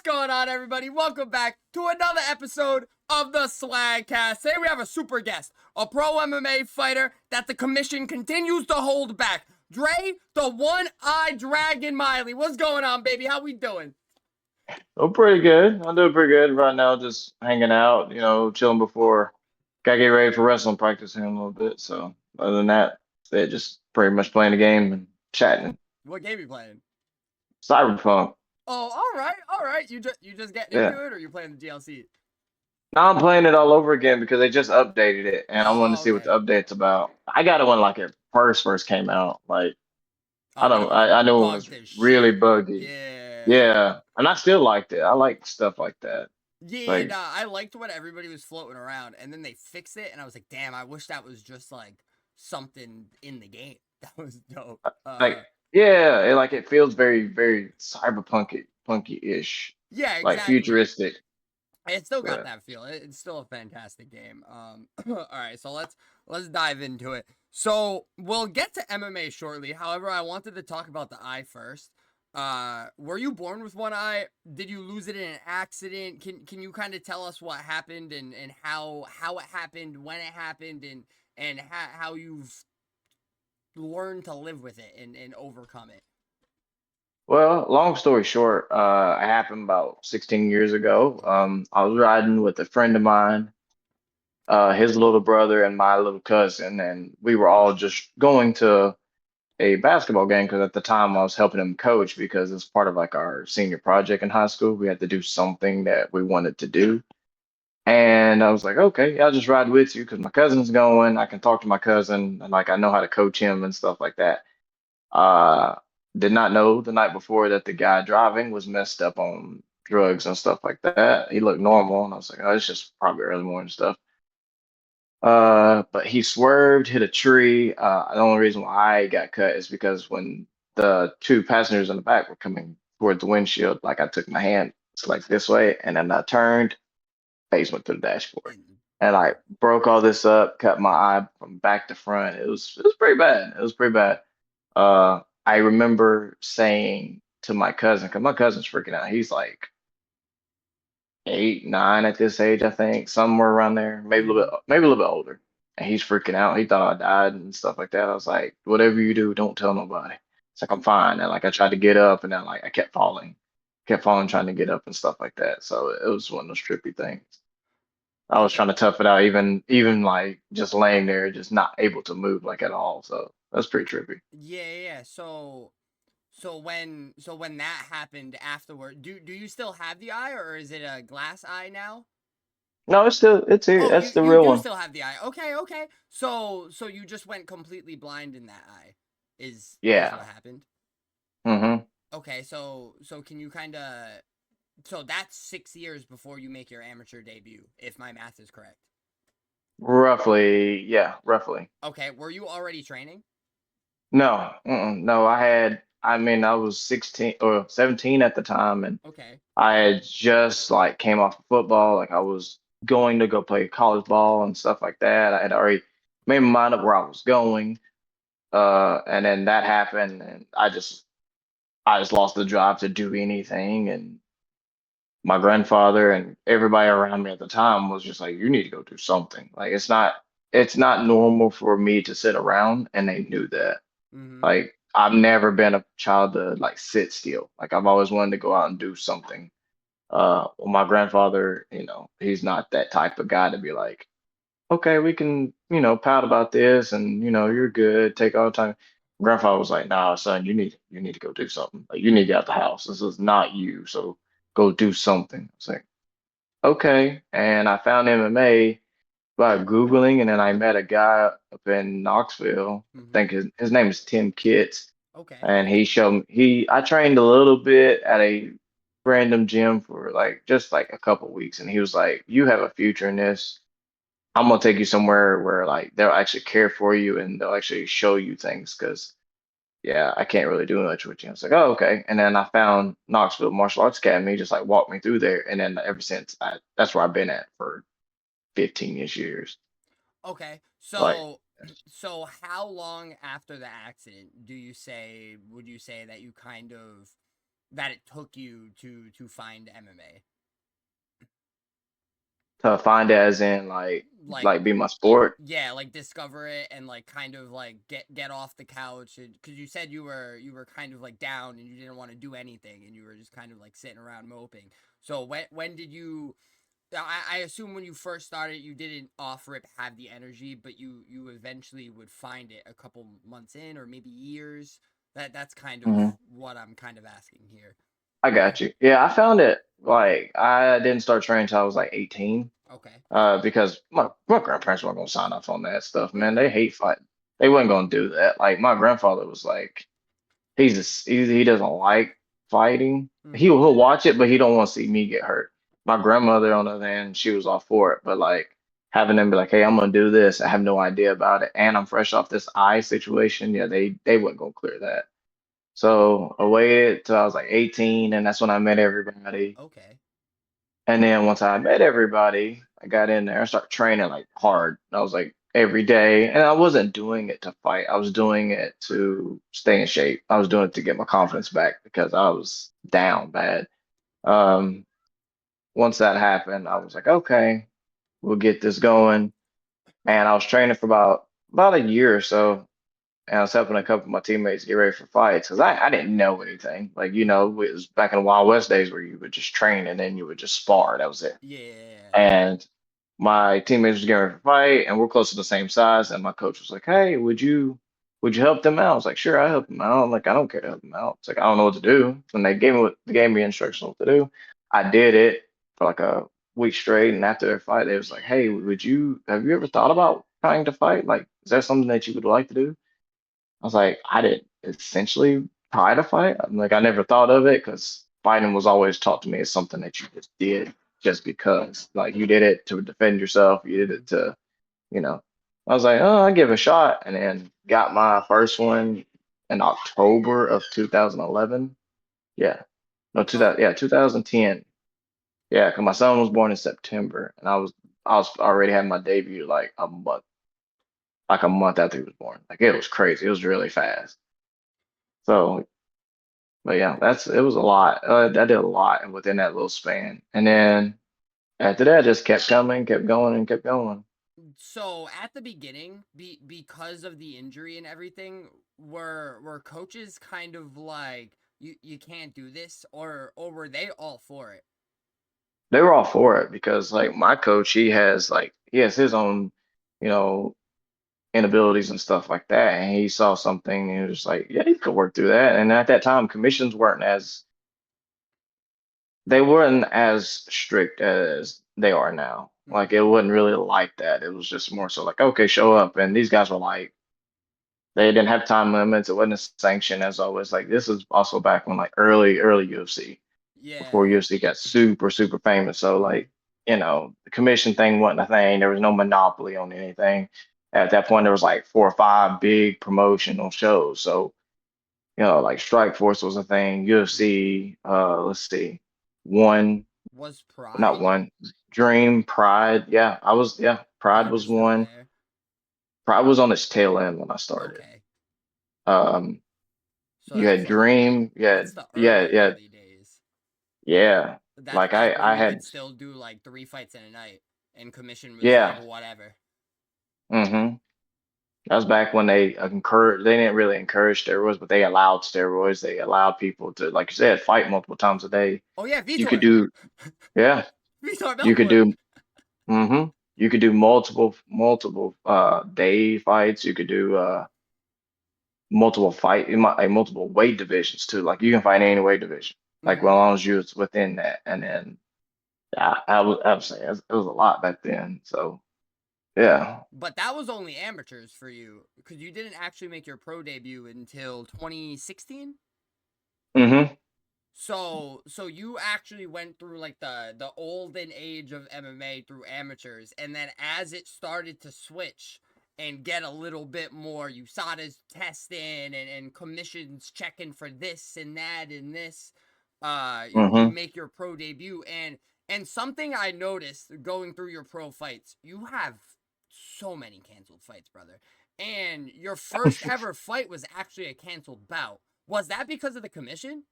What's going on, everybody? Welcome back to another episode of the Swagcast. Today we have a super guest, a pro MMA fighter that the commission continues to hold back. Dre, the one-eyed dragon Miley. What's going on, baby? How we doing? Oh, pretty good. I'm doing pretty good right now, just hanging out, chilling before. Gotta get ready for wrestling practice in a little bit. So other than that, they just pretty much playing the game and chatting. What game you playing? Cyberpunk. Oh, all right. You just getting Yeah. into it, or you playing the DLC? Now I'm playing it all over again because they just updated it and I wanted to Oh, see what the okay. update's about. I got it when like it first came out. Like Oh, when it was I know it was bugged as really shit. buggy. Yeah. Yeah. And I still liked it. I like stuff like that. Yeah, Like nah, I liked when everybody was floating around, and then they fixed it, and I was like, damn, I wish that was just like something in the game. That was dope. like yeah, it feels very very punky-ish, Yeah, like exactly. futuristic. It still got Yeah. that feel. It's still a fantastic game. All right, so let's dive into it. So we'll get to MMA shortly. However, I wanted to talk about the eye first. Were you born with one eye? Did you lose it in an accident? Can you kind of tell us what happened and how it happened, when it happened, and how you've learned to live with it and overcome it? Well, long story short, it happened about 16 years ago. Okay. I was riding with a friend of mine, his little brother and my little cousin, and we were all just going to a basketball game because at the time I was helping him coach because it's part of like our senior project in high school. We had to do something that we wanted to do. And I was like, okay, yeah, I'll just ride with you because my cousin's going. I can talk to my cousin and like I know how to coach him and stuff like that. Uh, did not know the night before that the guy driving was messed up on drugs and stuff like that. He looked normal, and I was like, oh, it's just probably early morning stuff. But he swerved, hit a tree. The only reason why I got cut is because when the two passengers in the back were coming toward the windshield, like I took my hand, it's like this way, and then I turned, face went to the dashboard. And And I damn. broke all this up, cut my eye from back to front. It was pretty bad. It was pretty bad. I remember saying to my cousin, because my cousin's freaking out. He's like 8, 9 at this age, I think, somewhere around there, Mm-hmm. maybe a little bit older. And he's freaking out. He thought I died and stuff like that. I was like, whatever you do, don't tell nobody. It's like I'm fine. And like I tried to get up, and then like I kept falling, trying to get up and stuff like that. So it was one of those trippy things. I was Okay. trying to tough it out, even like just laying there, just not able to move like at all. So that's pretty trippy. Yeah. So when that happened afterward, do you still have the eye, or is it a glass eye now? No, it's here. Oh, you That's the you real do one. still have the eye. Okay. So you just went completely blind in that eye. Is what Yeah. happened? Mm-hmm. Okay, so can you kind of so that's 6 years before you make your amateur debut, if my math is correct. Roughly, yeah, roughly. Okay, were you already training? No, no, I mean, I was 16 or 17 at the time, and Okay. I had just like came off of football. Like I was going to go play college ball and stuff like that. I had already made my mind up where I was going. And then that happened, and I just lost the drive to do anything. And my grandfather and everybody around me at the time was just like, you need to go do something. Like it's not normal for me to sit around, and they knew that. Mm-hmm. Like I've never been a child to like sit still. Like I've always wanted to go out and do something. Well, my grandfather, he's not that type of guy to be like, okay, we can, pout about this and you're good, take all the time. Grandfather was like, nah, son, you need to go do something. Like you need to get out the house. This is not you. So go do something. I was like, okay. And I found MMA by Googling, and then I met a guy up in Knoxville. I Mm-hmm. think his name is Tim Kitts, Okay. and he showed me. I trained a little bit at a random gym for like just like a couple weeks, and he was like, "You have a future in this. I'm gonna take you somewhere where like they'll actually care for you and they'll actually show you things." Because yeah, I can't really do much with you. I was like, "Oh, okay." And then I found Knoxville Martial Arts Academy, just like walked me through there, and then ever since, that's where I've been at for 15-ish years. Okay. Like, So how long after the accident would you say that you kind of that it took you to find MMA? To find it as in Like, like be my sport. yeah, like discover it and like kind of like get off the couch, because you said you were kind of like down and you didn't want to do anything and you were just kind of like sitting around moping. So when did you? I assume when you first started, you didn't off rip have the energy, but you eventually would find it a couple months in, or maybe years. That's kind of Mhm. what I'm kind of asking here. I got you. Yeah, I found it like I didn't start training until I was like 18. Okay. Because my grandparents weren't gonna sign off on that stuff, man. Mm-hmm. They hate fighting. They wasn't gonna do that. Like my grandfather was like, he doesn't like fighting. Mm-hmm. He'll watch it, but he don't want to see me get hurt. My grandmother, on the other hand, she was all for it, but like having them be like, "Hey, I'm gonna do this," I have no idea about it, and I'm fresh off this eye situation. Yeah, they wasn't gonna clear that. So I waited till I was like 18, and that's when I met everybody. Okay. And then once I met everybody, I got in there and started training like hard. I was like every day, and I wasn't doing it to fight. I was doing it to stay in shape. I was doing it to get my confidence back because I was down bad. Um, Once that happened, I was like, okay, we'll get this going. And I was training for about a year or so, and I was helping a couple of my teammates get ready for fights because I didn't know anything. Like, Mm-hmm. it was back in the Wild West days where you would just train and then you would just spar. That was it. Yeah. And my teammates was getting ready for a fight, and we're close to the same size. And my coach was like, "Hey, would you help them out?" I was like, "Sure, I help them out." Like, I don't care to help them out. It's like I don't know what to do. And they gave me instructions on what to do. I did it for like a week straight, and after their fight, they was like, "Hey, have you ever thought about trying to fight? Like, is that something that you would like to do?" I was like, I didn't essentially try to fight. I'm like, I never thought of it because fighting was always taught to me as something that you just did just because. Like you did it to defend yourself. You did Mm-hmm. it to, you know. I was like, oh, I'll give it a shot. And then got my first one in October of 2011. Yeah. No, Oh, 2010. Yeah, because my son was born in September and I was already having my debut like a month after he was born. Like it was crazy. It was really fast. So but yeah, it was a lot. I did a lot within that little span. And then after that, just kept coming, kept going, and kept going. so at the beginning, because of the injury and everything, were coaches kind of like you can't do this, or were they all for it? They were all for it because like my coach, he has his own, you know, inabilities and stuff like that. And he saw something and he was just like, yeah, you could work through that. And at that time, commissions weren't as strict as they are now. Like Mm-hmm. it wasn't really like that. It was just more so like, okay, show up. And these guys were like, they didn't have time limits. It wasn't a sanction as always. Like this is also back when like early UFC before Yeah. UFC got super famous. So like the commission thing wasn't a thing. There was no monopoly on anything. At that point, there was like 4 or 5 big promotional shows. So like Strike Force was a thing. UFC. Let's see, one, Was not Pride? one. Dream, Pride. Yeah, I was. Yeah, Pride You were was still one. there. Pride was on its tail end when I started. Okay. Um, So You that's had like Dream. Yeah, that's the yeah, yeah, early days. yeah. That's Like back when I you could had, still do like 3 fights in a night and commission was like yeah. whatever. Mm-hmm. That was back when they didn't really encourage steroids, but they allowed steroids. They allowed people to, like you said, fight multiple times a day. Oh yeah, You could Vitor. do, yeah, Vitor you could Belfort. do, mm-hmm. You could do multiple day fights. You could do multiple weight divisions too. Like you can fight any weight division, like well, Mm-hmm. as long as you was within that. And then I was saying it was a lot back then. So yeah. But that was only amateurs for you because you didn't actually make your pro debut until 2016. Mm-hmm. So you actually went through like the olden age of MMA through amateurs, and then as it started to switch and get a little bit more USADA's testing and commissions checking for this and that and this, you Mm-hmm. make your pro debut. And something I noticed going through your pro fights, you have so many canceled fights, brother. And your first ever fight was actually a canceled bout. Was that because of the commission?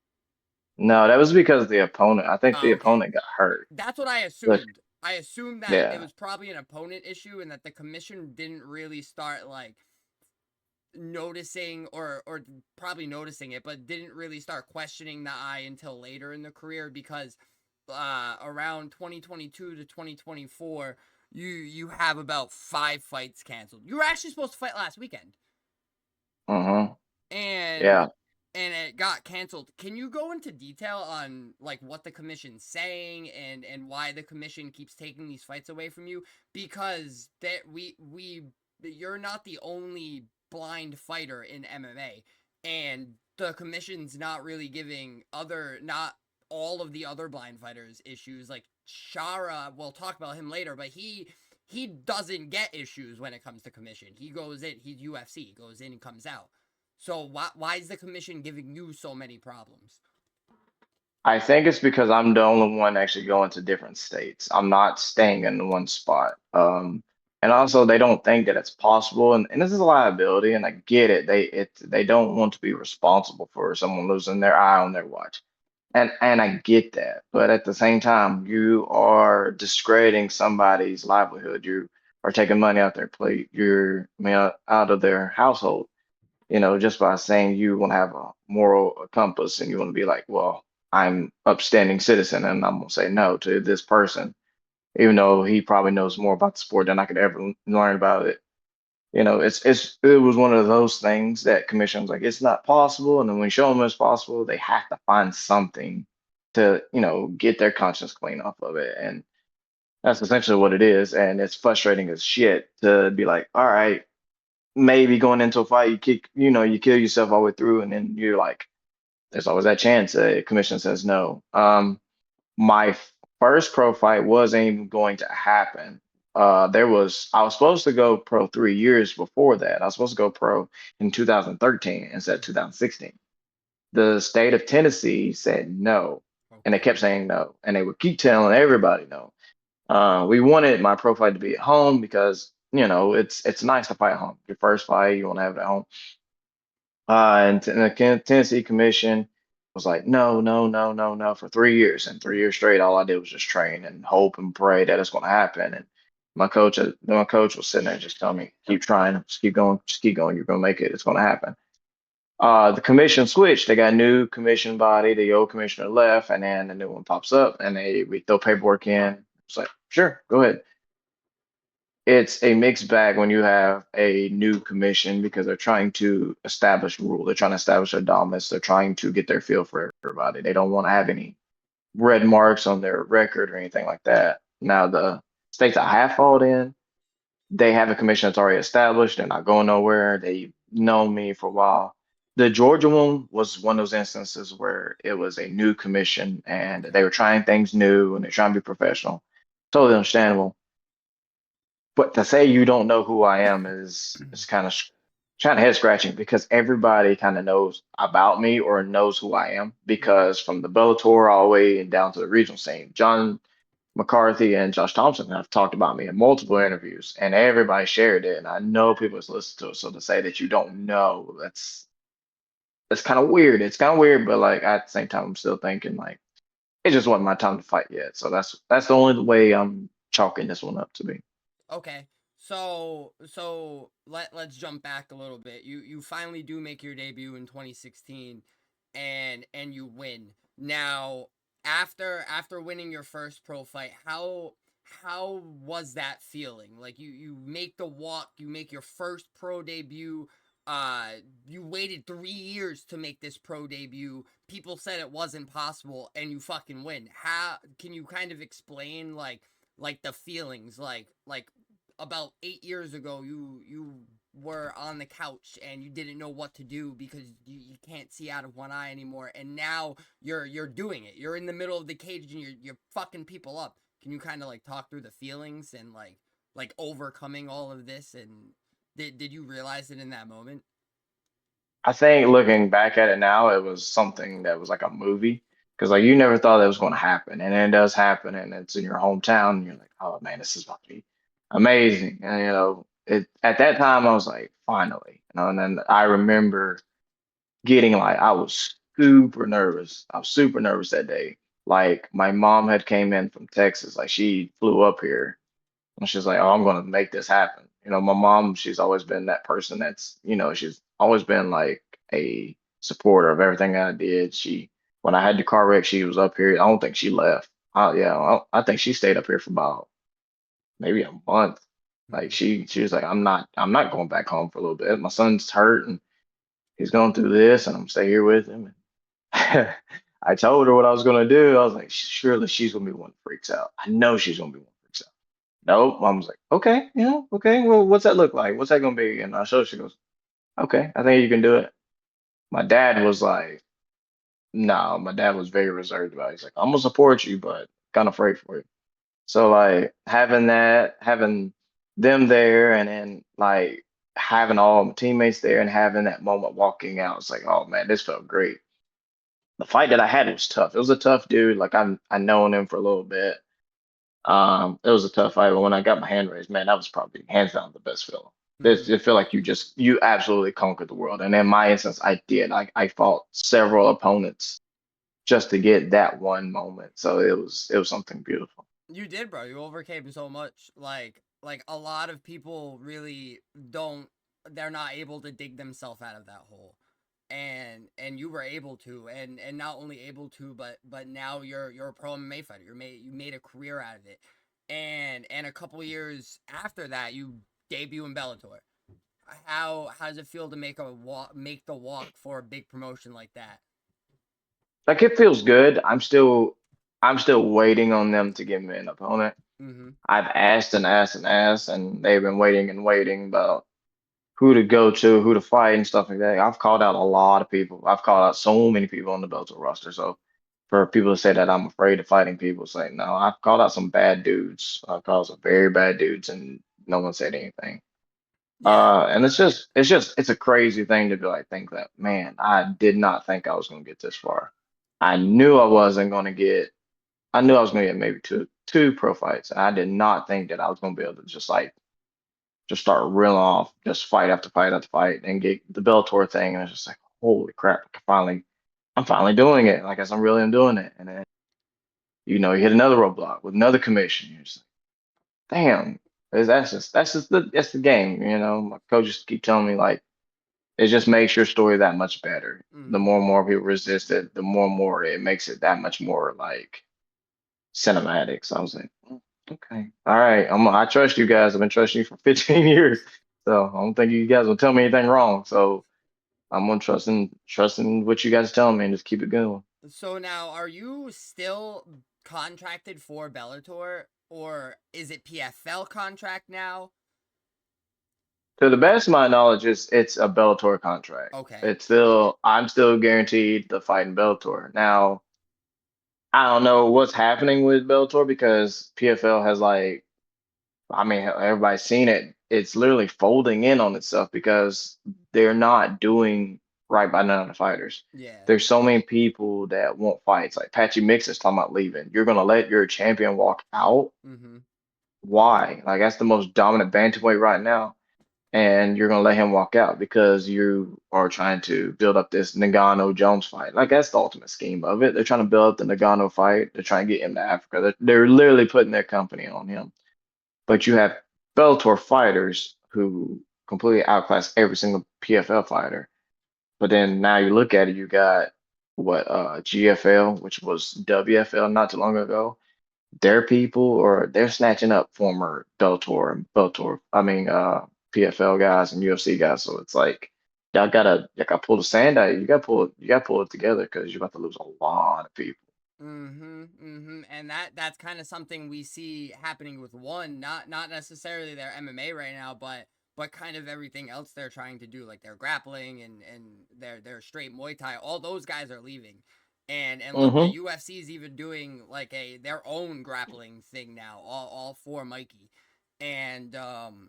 No, that was because the opponent. I think the Oh, okay. opponent got hurt. That's what I Look, assumed. I assumed that it yeah. was probably an opponent issue and that the commission didn't really start like noticing or probably noticing it, but didn't really start questioning the eye until later in the career because around 2022 to 2024 you have about 5 fights canceled. You were actually supposed to fight last weekend Mm-hmm. and Yeah. it got canceled. Can you go into detail on like what the commission's saying and why the commission keeps taking these fights away from you? Because that we you're not the only blind fighter in MMA, and the commission's not really giving other not all of the other blind fighters issues. Like Shara, we'll talk about him later, but he doesn't get issues when it comes to commission. He goes in, he's UFC, he goes in and comes out. So why is the commission giving you so many problems? I think it's because I'm the only one actually going to different states. I'm not staying in one spot. And also they don't think that it's possible, and this is a liability, and I get it. They don't want to be responsible for someone losing their eye on their watch. And I get that. But at the same time, you are discrediting somebody's livelihood. You are taking money out their plate. You're, I mean, out of their household, just by saying you want to have a moral compass and you want to be like, well, I'm upstanding citizen and I'm gonna say no to this person, even though he probably knows more about the sport than I could ever learn about it. It was one of those things that commission's like, it's not possible. And then when you show them it's possible, they have to find something to, get their conscience clean off of it. And that's essentially what it is. And it's frustrating as shit to be like, all right, maybe going into a fight, you kill yourself all the way through, and then you're like, there's always that chance a commission says no. My first pro fight wasn't even going to happen. I was supposed to go pro 3 years before that. I was supposed to go pro in 2013 instead of 2016. The state of Tennessee said no, and they Okay. kept saying no, and they would keep telling everybody no. We wanted my pro fight to be at home because it's nice to fight at home. Your first fight, you want to have it at home. And the Tennessee Commission was like, no, no, no, no, no, for 3 years. And 3 years straight, all I did was just train and hope and pray that it's going to happen. And my coach was sitting there just telling me, keep trying, just keep going. You're going to make it. It's going to happen. The commission switched. They got a new commission body. The old commissioner left, and then the new one pops up, and we throw paperwork in. It's like, sure, go ahead. It's a mixed bag when you have a new commission because they're trying to establish rule. They're trying to establish their dominance. They're trying to get their feel for everybody. They don't want to have any red marks on their record or anything like that. Now, the states I have fought in, they have a commission that's already established. They're not going nowhere. They've known me for a while. The Georgia one was one of those instances where it was a new commission and Okay. they were trying things new and they're trying to be professional. Totally understandable. But to say you don't know who I am is kind of head scratching because everybody kind of knows about me or knows who I am Mm-hmm. because from the Bellator all the way down to the regional scene, John McCarthy and Josh Thompson have talked about me in multiple interviews, and everybody shared it. And I know people has listened to it. So to say that you don't know, that's kind of weird. It's kind of weird, but like at the same time, I'm still thinking like it just wasn't my time to fight yet. So that's the only way I'm chalking this one up to be. Okay. So let's jump back a little bit. You finally do make your debut in 2016 and you win. Now, after winning your first pro fight, how was that feeling? Like you make the walk, you make your first pro debut. Uh you waited 3 years to make this pro debut. People said it wasn't possible and you fucking win. How can you kind of explain like the feelings like about 8 years ago you were on the couch and you didn't know what to do because you can't see out of one eye anymore, and now you're doing it. You're in the middle of the cage and you're fucking people up. Can you kind of like talk through the feelings and like overcoming all of this, and did you realize it in that moment? I think looking back at it now, it was something that was like a movie because like you never thought that was going to happen, and then it does happen, and it's in your hometown, and you're like, oh man, this is about to be amazing. And it at that time I was like, finally, and then I remember getting like I was super nervous. I was super nervous that day. Like my mom had came in from Texas, like she flew up here and she's like, "Oh, I'm gonna make this happen." My mom, she's always been that person she's always been like a supporter of everything I did. When I had the car wreck, she was up here. I don't think she left. Yeah, I think she stayed up here for about maybe a month. Like Mhm. she was like, I'm not going back home for a little bit. My son's hurt and he's going through this, and I'm stay here with him. I told her what I was gonna do. I was like, surely she's gonna be one that freaks out. I know she's gonna be one that freaks out. Nope. Mom was like, okay, okay. Well, what's that look like? What's that gonna be? And I showed her, she goes, okay, I think you can do it. My dad was like, no, my dad was very reserved about it. He's like, I'm gonna support you, but kind of afraid for you. So like having them there and then like having all my teammates there and having that moment walking out, it's like, oh man, this felt great. The fight that I had was tough. It was a tough dude. Like I known him for a little bit. It was a tough fight, but when I got my hand raised, man, that was probably hands down the best feeling. Mhm. It feel like you absolutely conquered the world. And in my instance, I did. I fought several opponents just to get that one moment. So it was something beautiful. You did, bro. You overcame so much. Like a lot of people really don't. They're not able to dig themselves out of that hole, and you were able to, and not only able to, but now you're a pro MMA fighter. You made a career out of it, and a couple years after that, you debut in Bellator. How does it feel to make the walk for a big promotion like that? Like it feels good. I'm still waiting on them to give me an opponent. Mm-hmm. I've asked and asked and asked, and they've been waiting and waiting about who to go to, who to fight, and stuff like that. I've called out a lot of people. I've called out so many people on the Bellator roster. So for people to say that I'm afraid of fighting people, it's like no, I've called out some bad dudes. I've called some very bad dudes, and no one said anything. Yeah. And it's a crazy thing to be like, think that, man, I did not think I was gonna get this far. I knew I wasn't gonna get, I knew I was gonna get maybe two pro fights. I did not think that I was gonna be able to just start reeling off just fight after fight after fight and get the Bellator thing. And it's just like, holy crap, I'm finally doing it. Like as I'm really am doing it. And then, you hit another roadblock with another commission. You're just like, damn, that's the game. My coaches keep telling me like it just makes your story that much better. The Mm-hmm. more and more people resist it, the more and more it makes it that much more like cinematic. So I was like, okay, all right, I trust you guys. I've been trusting you for 15 years. So I don't think you guys will tell me anything wrong. So I'm gonna trusting what you guys are telling me and just keep it going. So now, are you still contracted for Bellator, or is it PFL contract now? To the best of my knowledge, it's a Bellator contract. Okay. I'm still guaranteed the fight in Bellator. Now, I don't know what's happening with Bellator because PFL has like, I mean, everybody's seen it. It's literally folding in on itself because they're not doing right by none of the fighters. Yeah. There's so many people that want fights. Like Patchy Mix is talking about leaving. You're gonna let your champion walk out? Mm-hmm. Why? Like that's the most dominant bantamweight right now, and you're gonna let him walk out because you are trying to build up this Nagano Jones fight. Like that's the ultimate scheme of it. They're trying to build up the Nagano fight. They're trying to get him to Africa. They're literally putting their company on him. But you have Bellator fighters who completely outclass every single PFL fighter. But then now you look at it, you got what GFL, which was WFL not too long ago. Their people or they're snatching up former I mean PFL guys and UFC guys. So it's like y'all gotta pull the sand out. You gotta pull it together because you're about to lose a lot of people. Mm-hmm. Mm-hmm. And that's kind of something we see happening with one, not necessarily their MMA right now, but kind of everything else they're trying to do, like their grappling and their straight Muay Thai. All those guys are leaving. And look, the Hmm. UFC is even doing like their own grappling thing now, all for Mikey. And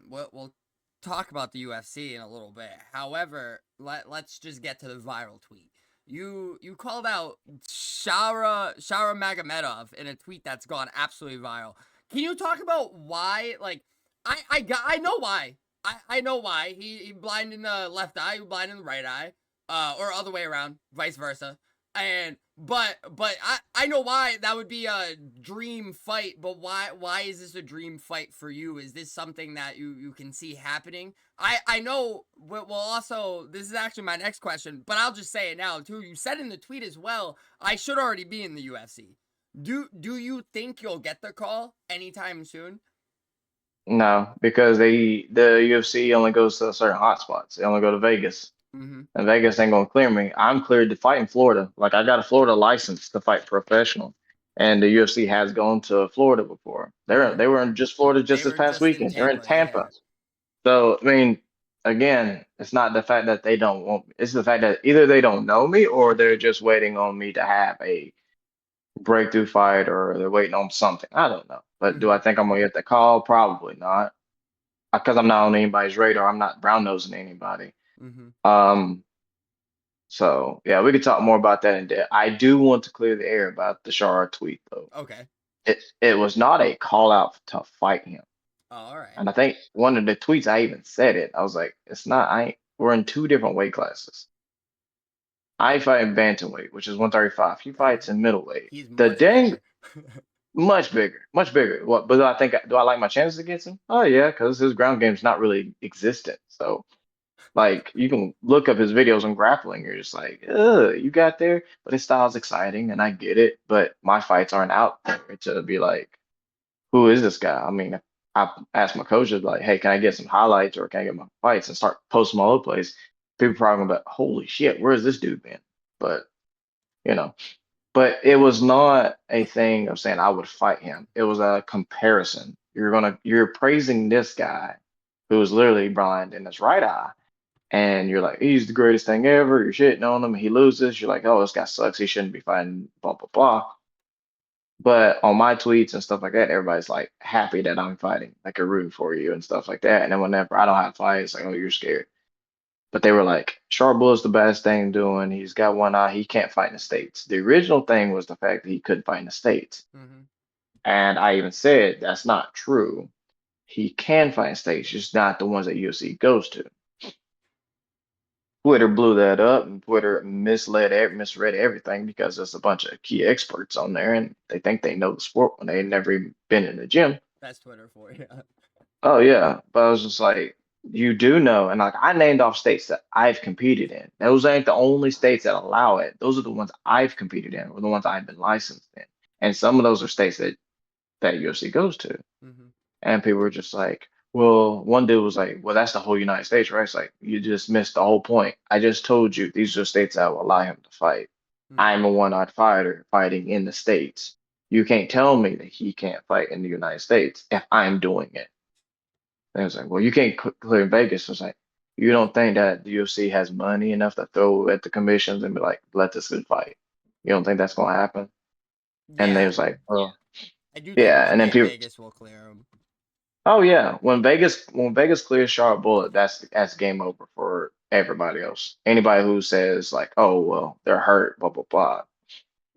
we'll talk about the UFC in a little bit. However, let's just get to the viral tweet. You called out Shara Magomedov in a tweet that's gone absolutely viral. Can you talk about why? Like, I know why. I know why. He blind in the left eye, you blind in the right eye, or other way around, vice versa. And but I know why that would be a dream fight, but why is this a dream fight for you? Is this something that you can see happening? I know, well, also this is actually my next question, but I'll just say it now too. You said in the tweet as well, I should already be in the UFC. Do you think you'll get the call anytime soon? No, because the UFC only goes to certain hotspots. They only go to Vegas. Mm-hmm. And Vegas ain't gonna clear me. I'm cleared to fight in Florida. Like I got a Florida license to fight professional. And the UFC has gone to Florida before. Mm-hmm. They were in just Florida They just this were past just in weekend. They're in Tampa, Tampa. yeah. So I mean, again, it's not the fact that they don't want me. It's the fact that either they don't know me or they're just waiting on me to have a breakthrough fight or they're waiting on something. I don't know. But do Mm-hmm. I think I'm gonna get the call? Probably not. Because I'm not on anybody's radar. I'm not brown nosing anybody. Mm-hmm. Um, so yeah, we could talk more about that in depth. I do want to clear the air about the Shard tweet though. Okay. It was not a call out to fight him. Oh, all right. And I think one of the tweets I even said it. I was like, it's not, I ain't, we're in two different weight classes. I fight in bantamweight, which is 135. He Uh-huh. fights in middleweight. He's The much dang bigger. much bigger, much bigger. What? But do I like my chances against him? Oh yeah, because his ground game's not really existent. So like you can look up his videos on grappling, you're just like, ugh, you got there, but his style's exciting and I get it, but my fights aren't out there to be like, who is this guy? I mean, I asked my coaches like, hey, can I get some highlights or can I get my fights and start posting them all over the place? People probably gonna be like, holy shit, where's this dude been? But you know, but it was not a thing of saying I would fight him. It was a comparison. You're praising this guy who is literally blind in his right eye and you're like, he's the greatest thing ever. You're shitting on him. He loses. You're like, oh, this guy sucks. He shouldn't be fighting, blah, blah, blah. But on my tweets and stuff like that, everybody's like happy that I'm fighting, like a root for you and stuff like that. And then whenever I don't have fights, like, oh, you're scared. But they were like, Sharp Bull's the best thing doing. He's got one eye. He can't fight in the States. The original thing was the fact that he couldn't fight in the States. Mm-hmm. And I even said that's not true. He can fight in the States, just not the ones that UFC goes to. Twitter blew that up, and Twitter misread everything because there's a bunch of key experts on there, and they think they know the sport when they never even been in the gym. That's Twitter for you. Oh yeah, but I was just like, you do know, and like I named off states that I've competed in. Those ain't the only states that allow it. Those are the ones I've competed in, or the ones I've been licensed in, and some of those are states that UFC goes to. Mm-hmm. And people were just like, well, one dude was like, well, that's the whole United States, right? It's like, you just missed the whole point. I just told you these are states that will allow him to fight. Mm-hmm. I'm a one-odd fighter fighting in the States. You can't tell me that he can't fight in the United States if I'm doing it. And it was like, well, you can't clear Vegas. I was like, you don't think that the UFC has money enough to throw at the commissions and be like, let this dude fight? You don't think that's going to happen? And they Yeah, was like, well, I do think yeah. one And then day people, Vegas will clear him. oh yeah, when Vegas clears Sharp Bullet, that's game over for everybody else. Anybody who says like, oh well, they're hurt, blah blah blah,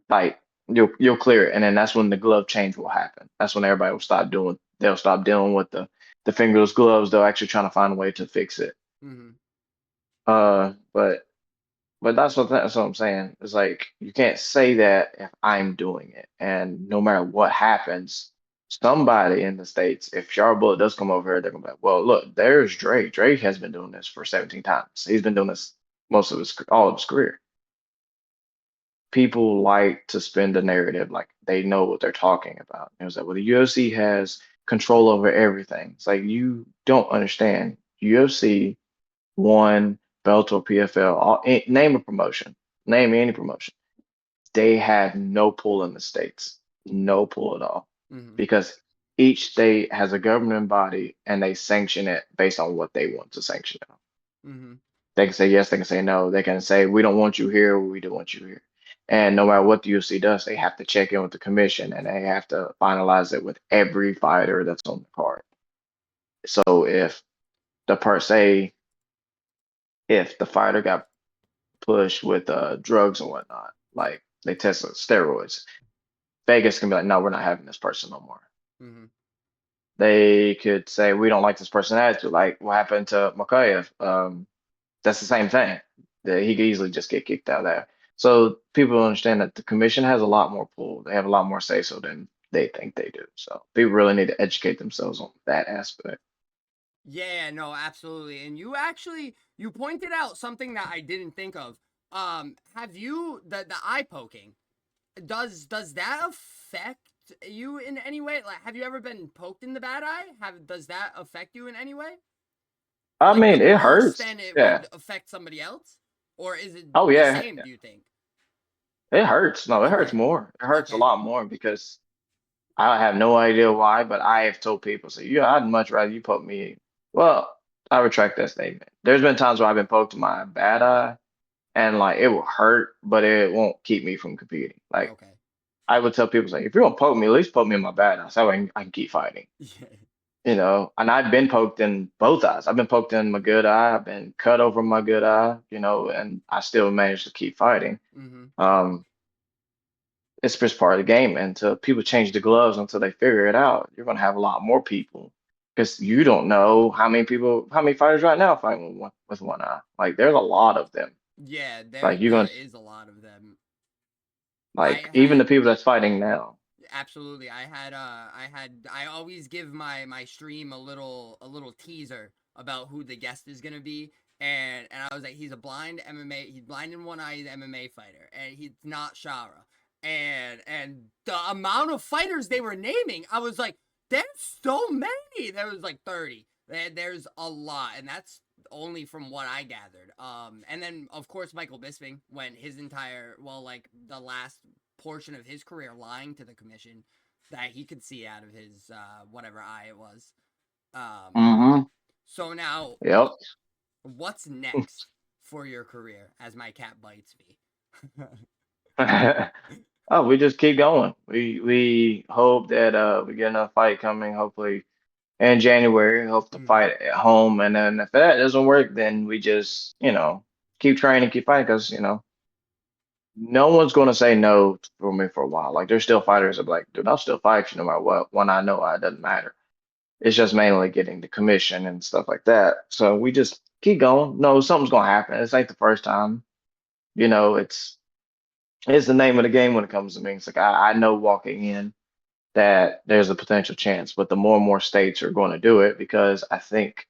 like you'll clear it, and then that's when the glove change will happen. That's when everybody will stop doing. They'll stop dealing with the fingerless gloves. They'll actually trying to find a way to fix it. Mm-hmm. But that's what I'm saying. It's like you can't say that if I'm doing it, and no matter what happens, somebody in the States, if Charbullet Bullet does come over here, they're gonna be like, well, look, there's Drake. Drake has been doing this for 17 times. He's been doing this most of his all of his career. People like to spin the narrative like they know what they're talking about. It was like, well, the UFC has control over everything. It's like you don't understand. UFC won Bellator, PFL, name a promotion, name any promotion. They have no pull in the states, no pull at all, Mm-hmm. because each state has a governing body and they sanction it based on what they want to sanction it on. Mm-hmm. They can say yes, they can say no, they can say we don't want you here, we do want you here. And no matter what the UFC does, they have to check in with the commission and they have to finalize it with every fighter that's on the card. So if the per se, if the fighter got push with drugs and whatnot. Like they test steroids. Vegas can be like, no, we're not having this person no more. Mm-hmm. They could say we don't like this person attitude. Like what happened to Makayev. That's the same thing. That he could easily just get kicked out of there. So people don't understand that the commission has a lot more pull. They have a lot more say so than they think they do. So people really need to educate themselves on that aspect. Yeah, no, absolutely. And you pointed out something that I didn't think of. Have you the eye poking? Does that affect you in any way? Like, have you ever been poked in the bad eye? Have Does that affect you in any way? I Like mean, it worse hurts. than it Yeah. would affect somebody else, or is it Oh the yeah, same? Do you think? it hurts. No, it hurts Okay, more. It hurts a okay, lot more because I have no idea why, but I have told people, so yeah, I'd much rather you poke me. Well, I retract that statement. There's been times where I've been poked in my bad eye and like it will hurt, but it won't keep me from competing. Like okay. I would tell people, like, if you're gonna poke me, at least poke me in my bad eye, so I can keep fighting. Yeah. You know, and I've been poked in both eyes. I've been poked in my good eye, I've been cut over my good eye, you know, and I still managed to keep fighting. Mm-hmm. Um, it's just part of the game. And until people change the gloves until they figure it out, you're gonna have a lot more people because you don't know how many fighters right now fighting with one eye. Like there's a lot of them. Yeah, Like you're there gonna is a lot of them. I like even the had people that's fighting now. Absolutely. I always give my stream a little teaser about who the guest is gonna be. And I was like, he's a blind MMA, he's blind in one eye, he's an MMA fighter, and he's not Shara. And the amount of fighters they were naming, I was like, there's so many. There was like 30. There's a lot, and that's only from what I gathered. And then of course Michael Bisping went his entire, well, like the last portion of his career lying to the commission that he could see out of his whatever eye it was. Um, Hmm. so now, Yep. what's next for your career as my cat bites me? Oh, we just keep going. We hope that we get another fight coming, hopefully in January. Hope to Mm, fight at home, and then if that doesn't work, then we just keep training, keep fighting, because no one's going to say no for me for a while. Like there's still fighters that are like, dude, I'll still fight you no matter what. When I know it doesn't matter. It's just mainly getting the commission and stuff like that. So we just keep going. No, something's going to happen. This ain't the first time. You know, it's the name of the game when it comes to me. It's like I know walking in that there's a potential chance, but the more and more states are going to do it because I think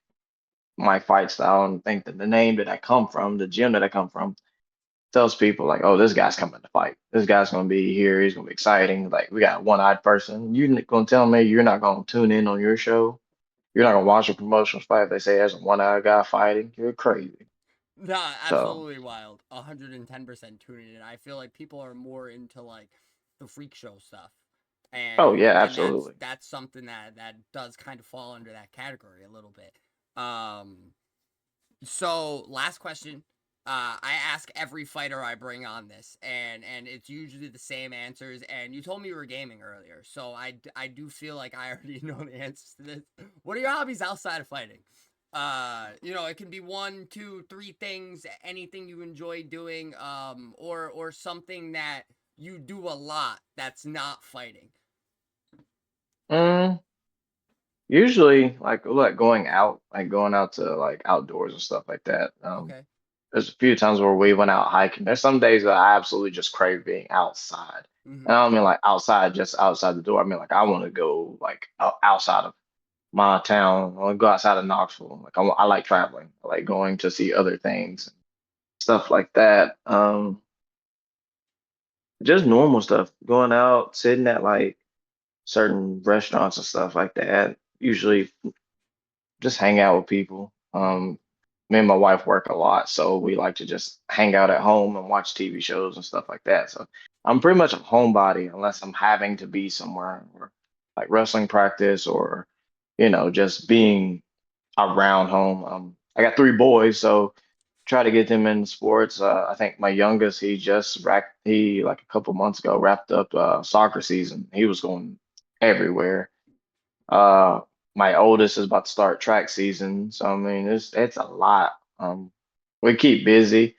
my fight style and think that the name that I come from, the gym that I come from, tells people like, oh, this guy's coming to fight. This guy's going to be here. He's going to be exciting. Like we got a one-eyed person. You're going to tell me you're not going to tune in on your show? You're not going to watch a promotional fight if they say there's a one-eyed guy fighting? You're crazy. nah, So, absolutely wild. 110% tuning in. I feel like people are more into like the freak show stuff. oh yeah, And absolutely. that's something that does kind of fall under that category a little bit. Um So, last question. I ask every fighter I bring on this, and it's usually the same answers. And you told me you were gaming earlier, so I do feel like I already know the answers to this. What are your hobbies outside of fighting? It can be one, two, three things, anything you enjoy doing, or something that you do a lot that's not fighting. Mm, usually, like going out to like outdoors and stuff like that. Okay. There's a few times where we went out hiking. There's some days that I absolutely just crave being outside. And Mm-hmm. I don't mean like outside, just outside the door. I mean like I want to go like outside of my town. I want to go outside of Knoxville. Like I like traveling. I like going to see other things, stuff like that. Just normal stuff. Going out, sitting at like certain restaurants and stuff like that. Usually just hang out with people. Mm-hmm. Me and my wife work a lot, so we like to just hang out at home and watch TV shows and stuff like that. So I'm pretty much a homebody unless I'm having to be somewhere or like wrestling practice or just being around home. I got three boys, so try to get them in sports. I think my youngest, he like a couple months ago wrapped up soccer season. He was going everywhere. Uh, my oldest is about to start track season, so I mean it's a lot. We keep busy.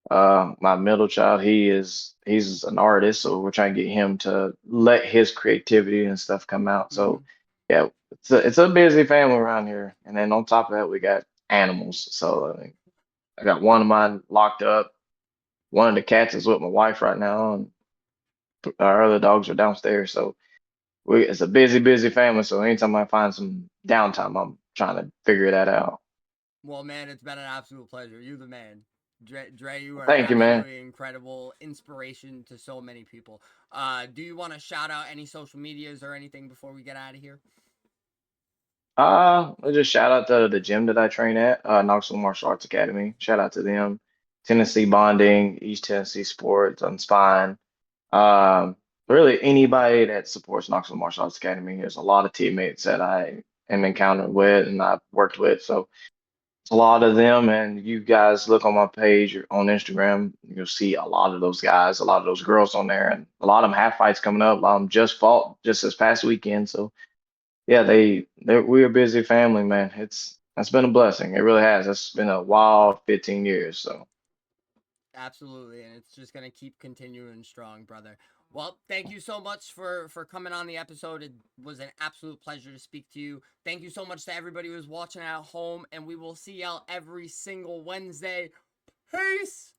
My middle child, he's an artist, so we're trying to get him to let his creativity and stuff come out. Mm-hmm. So yeah, it's a busy family around here. And then on top of that, we got animals. So I got one of mine locked up. one of the cats is with my wife right now, and our other dogs are downstairs. So it's a busy, busy family. So anytime I find some downtime, I'm trying to figure that out. Well, man, it's been an absolute pleasure. You the man. Dre, you are Thank you, man. absolutely incredible inspiration to so many people. Do you want to shout out any social medias or anything before we get out of here? I'll just shout out to the gym that I train at, Knoxville Martial Arts Academy. Shout out to them. Tennessee Bonding, East Tennessee Sports, and Spine. Um, really anybody that supports Knoxville Martial Arts Academy. There's a lot of teammates that I am encountered with and I've worked with. So it's a lot of them. And you guys look on my page or on Instagram, you'll see a lot of those guys, a lot of those girls on there, and a lot of them have fights coming up. Just fought just this past weekend. So yeah, we're a busy family, man. That's been a blessing. It really has. It's been a wild 15 years. So Absolutely, and it's just gonna keep continuing strong, brother. Well, thank you so much for coming on the episode. It was an absolute pleasure to speak to you. Thank you so much to everybody who's watching at home, and we will see y'all every single Wednesday. Peace.